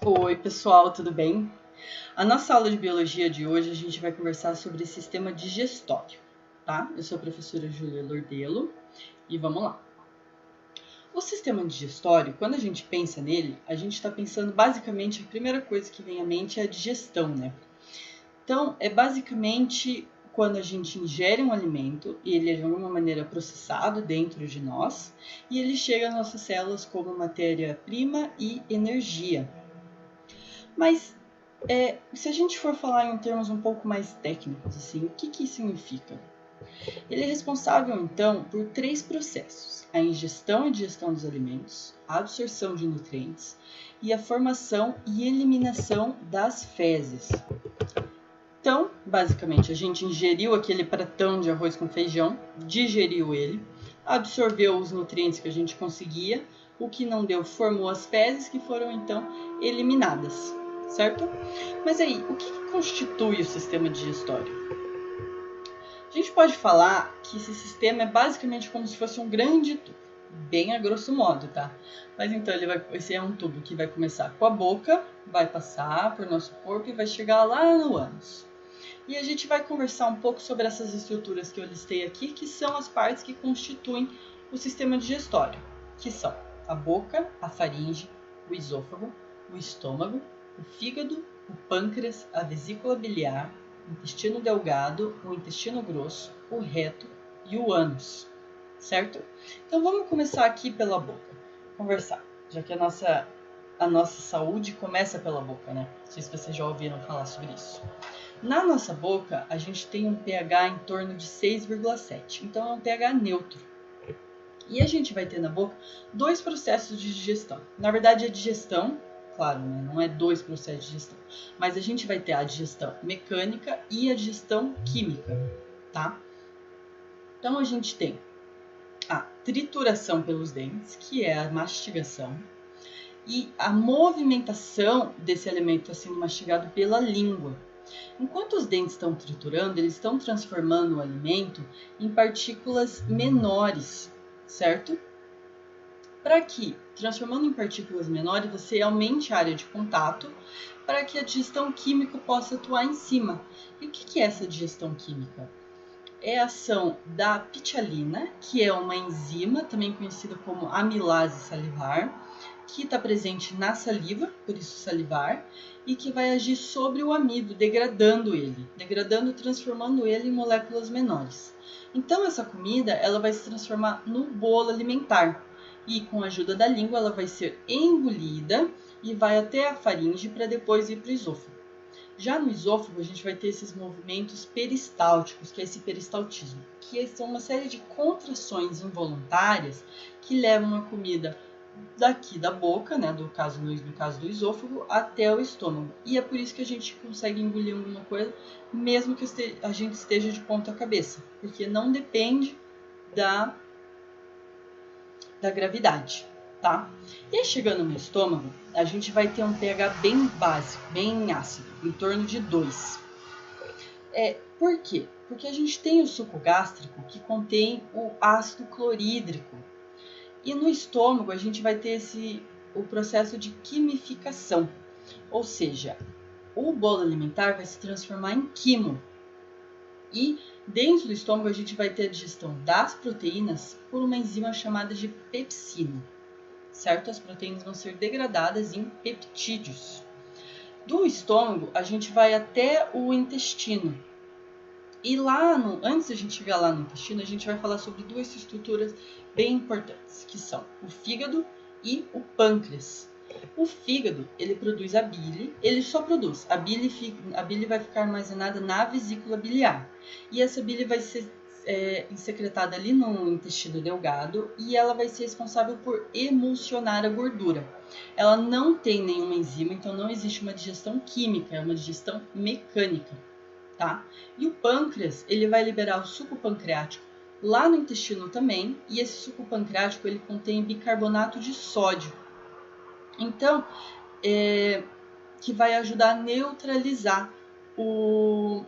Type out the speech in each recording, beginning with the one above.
Oi, pessoal, tudo bem? A nossa aula de biologia de hoje a gente vai conversar sobre sistema digestório, tá? Eu sou a professora Júlia Lordelo e vamos lá. O sistema digestório, quando a gente pensa nele, a gente está pensando basicamente, a primeira coisa que vem à mente é a digestão, né? Então, é basicamente quando a gente ingere um alimento e ele é de alguma maneira processado dentro de nós e ele chega às nossas células como matéria-prima e energia. Mas se a gente for falar em termos um pouco mais técnicos, assim, o que isso significa? Ele é responsável, então, por 3 processos: a ingestão e digestão dos alimentos, a absorção de nutrientes e a formação e eliminação das fezes. Então, basicamente, a gente ingeriu aquele pratão de arroz com feijão, digeriu ele, absorveu os nutrientes que a gente conseguia, o que não deu formou as fezes que foram, então, eliminadas. Certo? Mas aí, o que constitui o sistema digestório? A gente pode falar que esse sistema é basicamente como se fosse um grande tubo, bem a grosso modo, tá? Mas então esse é um tubo que vai começar com a boca, vai passar por nosso corpo e vai chegar lá no ânus. E a gente vai conversar um pouco sobre essas estruturas que eu listei aqui, que são as partes que constituem o sistema digestório, que são a boca, a faringe, o esôfago, o estômago, o fígado, o pâncreas, a vesícula biliar, o intestino delgado, o intestino grosso, o reto e o ânus, certo? Então vamos começar aqui pela boca, conversar, já que a nossa saúde começa pela boca, né? Não sei se vocês já ouviram falar sobre isso. Na nossa boca, a gente tem um pH em torno de 6,7, então é um pH neutro. E a gente vai ter na boca 2 processos de digestão. Na verdade, a digestão, claro, né, não é 2 processos de digestão, mas a gente vai ter a digestão mecânica e a digestão química, tá? Então a gente tem a trituração pelos dentes, que é a mastigação, e a movimentação desse alimento sendo mastigado pela língua. Enquanto os dentes estão triturando, eles estão transformando o alimento em partículas menores, certo? Para que, transformando em partículas menores, você aumente a área de contato para que a digestão química possa atuar em cima. E o que é essa digestão química? É a ação da pitialina, que é uma enzima, também conhecida como amilase salivar, que está presente na saliva, por isso salivar, e que vai agir sobre o amido, degradando ele, transformando ele em moléculas menores. Então essa comida ela vai se transformar no bolo alimentar e com a ajuda da língua ela vai ser engolida e vai até a faringe para depois ir para o esôfago. Já no esôfago, a gente vai ter esses movimentos peristálticos, que é esse peristaltismo, que são uma série de contrações involuntárias que levam a comida daqui da boca, né, no caso do esôfago, até o estômago. E é por isso que a gente consegue engolir alguma coisa, mesmo que a gente esteja de ponta cabeça, porque não depende da gravidade, tá? E aí, chegando no estômago, a gente vai ter um pH bem básico, bem ácido, em torno de 2. Por quê? Porque a gente tem o suco gástrico que contém o ácido clorídrico. E no estômago a gente vai ter o processo de quimificação, ou seja, o bolo alimentar vai se transformar em quimo. E dentro do estômago a gente vai ter a digestão das proteínas por uma enzima chamada de pepsina, certo? As proteínas vão ser degradadas em peptídeos. Do estômago a gente vai até o intestino. E antes de a gente chegar lá no intestino, a gente vai falar sobre 2 estruturas bem importantes, que são o fígado e o pâncreas. O fígado, ele produz a bile, ele só produz. A bile vai ficar armazenada na vesícula biliar. E essa bile vai ser secretada ali no intestino delgado e ela vai ser responsável por emulsionar a gordura. Ela não tem nenhuma enzima, então não existe uma digestão química, é uma digestão mecânica. Tá? E o pâncreas, ele vai liberar o suco pancreático lá no intestino também, e esse suco pancreático ele contém bicarbonato de sódio. Então, que vai ajudar a neutralizar o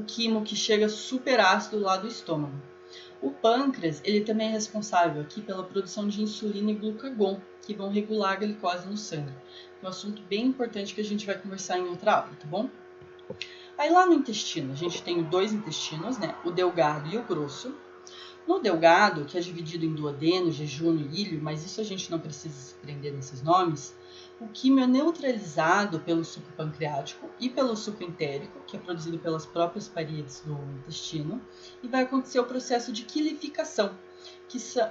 quimo que chega super ácido lá do estômago. O pâncreas, ele também é responsável aqui pela produção de insulina e glucagon, que vão regular a glicose no sangue. É um assunto bem importante que a gente vai conversar em outra aula, tá bom? Aí lá no intestino, a gente tem 2 intestinos, né? O delgado e o grosso. No delgado, que é dividido em duodeno, jejúnio e ilho, mas isso a gente não precisa se prender nesses nomes, o químio é neutralizado pelo suco pancreático e pelo suco entérico, que é produzido pelas próprias paredes do intestino, e vai acontecer o processo de quilificação,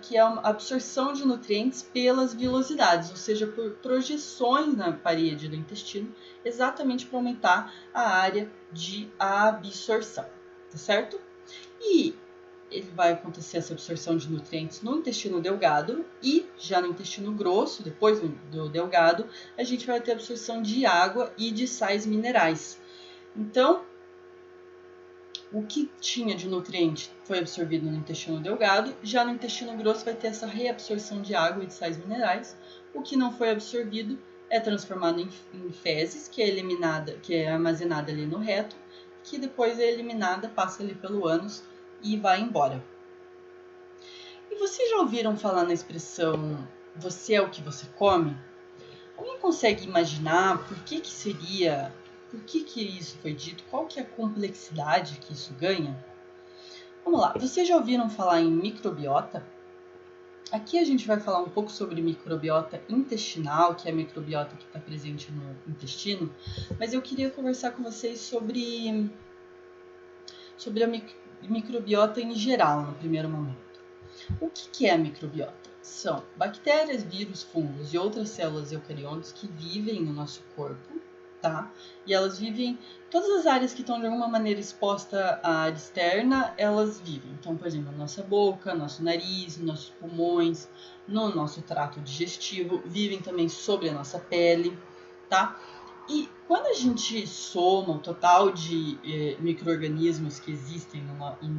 que é a absorção de nutrientes pelas vilosidades, ou seja, por projeções na parede do intestino, exatamente para aumentar a área de absorção, tá certo? E ele vai acontecer essa absorção de nutrientes no intestino delgado e já no intestino grosso, depois do delgado, a gente vai ter absorção de água e de sais minerais. Então, o que tinha de nutriente foi absorvido no intestino delgado, já no intestino grosso vai ter essa reabsorção de água e de sais minerais. O que não foi absorvido é transformado em fezes, que é eliminada, que é armazenada ali no reto, que depois é eliminada, passa ali pelo ânus e vai embora. E vocês já ouviram falar na expressão "você é o que você come"? Alguém consegue imaginar por que isso foi dito? Qual que é a complexidade que isso ganha? Vamos lá, vocês já ouviram falar em microbiota? Aqui a gente vai falar um pouco sobre microbiota intestinal, que é a microbiota que está presente no intestino, mas eu queria conversar com vocês sobre a microbiota em geral, no primeiro momento. O que é a microbiota? São bactérias, vírus, fungos e outras células eucariontes que vivem no nosso corpo, tá? E elas vivem, todas as áreas que estão de alguma maneira expostas à área externa, elas vivem. Então, por exemplo, na nossa boca, nosso nariz, nossos pulmões, no nosso trato digestivo, vivem também sobre a nossa pele, tá? E quando a gente soma o total de micro-organismos que existem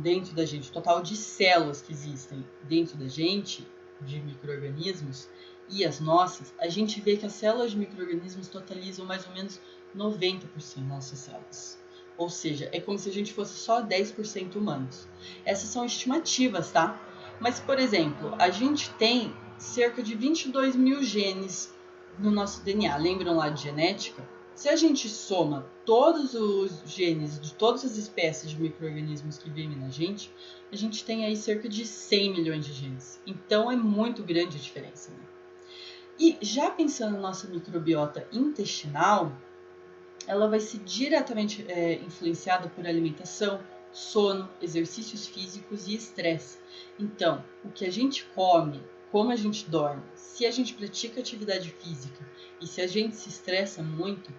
dentro da gente, o total de células que existem dentro da gente, de micro-organismos, e as nossas, a gente vê que as células de micro-organismos totalizam mais ou menos 90% das nossas células. Ou seja, é como se a gente fosse só 10% humanos. Essas são estimativas, tá? Mas, por exemplo, a gente tem cerca de 22 mil genes no nosso DNA. Lembram lá de genética? Se a gente soma todos os genes de todas as espécies de micro-organismos que vivem na gente, a gente tem aí cerca de 100 milhões de genes. Então é muito grande a diferença, né? E já pensando na nossa microbiota intestinal, ela vai ser diretamente influenciada por alimentação, sono, exercícios físicos e estresse. Então, o que a gente come, como a gente dorme, se a gente pratica atividade física e se a gente se estressa muito,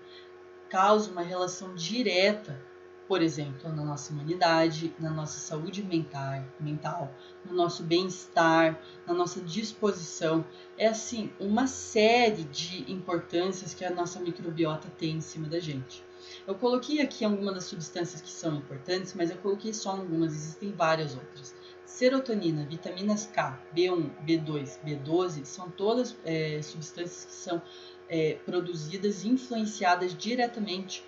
causa uma relação direta, por exemplo, na nossa imunidade, na nossa saúde mental, no nosso bem-estar, na nossa disposição. É assim, uma série de importâncias que a nossa microbiota tem em cima da gente. Eu coloquei aqui algumas das substâncias que são importantes, mas eu coloquei só algumas, existem várias outras. Serotonina, vitaminas K, B1, B2, B12 são todas substâncias que são produzidas e influenciadas diretamente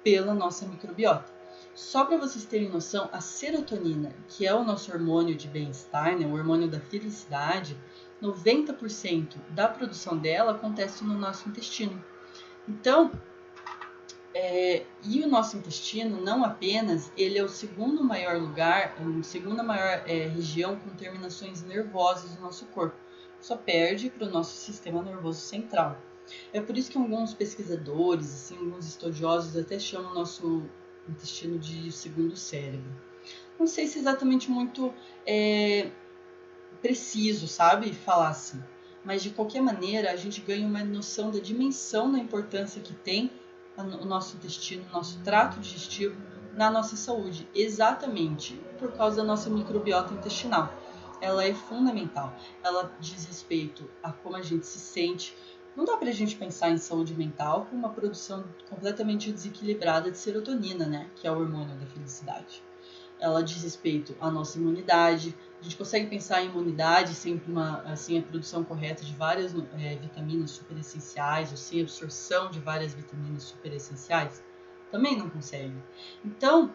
pela nossa microbiota. Só para vocês terem noção, a serotonina, que é o nosso hormônio de bem-estar, né, o hormônio da felicidade, 90% da produção dela acontece no nosso intestino. Então, e o nosso intestino, não apenas, ele é o segundo maior lugar, a segunda maior região com terminações nervosas do nosso corpo. Só perde para o nosso sistema nervoso central. É por isso que alguns pesquisadores, assim, alguns estudiosos até chamam o nosso intestino de segundo cérebro. Não sei se é exatamente muito preciso, sabe, falar assim. Mas de qualquer maneira, a gente ganha uma noção da dimensão da importância que tem o nosso intestino, o nosso trato digestivo na nossa saúde, exatamente por causa da nossa microbiota intestinal. Ela é fundamental, ela diz respeito a como a gente se sente. Não dá pra gente pensar em saúde mental com uma produção completamente desequilibrada de serotonina, né, que é o hormônio da felicidade. Ela diz respeito à nossa imunidade. A gente consegue pensar em imunidade sem a produção correta de várias vitaminas superessenciais ou sem absorção de várias vitaminas superessenciais? Também não consegue. Então,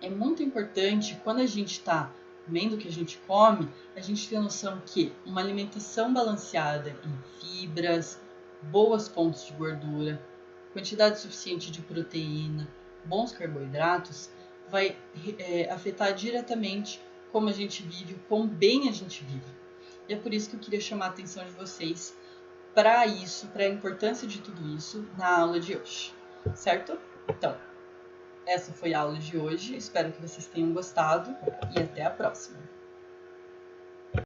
é muito importante quando a gente está comendo o que a gente come, a gente tem a noção que uma alimentação balanceada em fibras, boas fontes de gordura, quantidade suficiente de proteína, bons carboidratos, vai afetar diretamente como a gente vive, o quão bem a gente vive. E é por isso que eu queria chamar a atenção de vocês para isso, para a importância de tudo isso na aula de hoje, certo? Então, essa foi a aula de hoje, espero que vocês tenham gostado e até a próxima!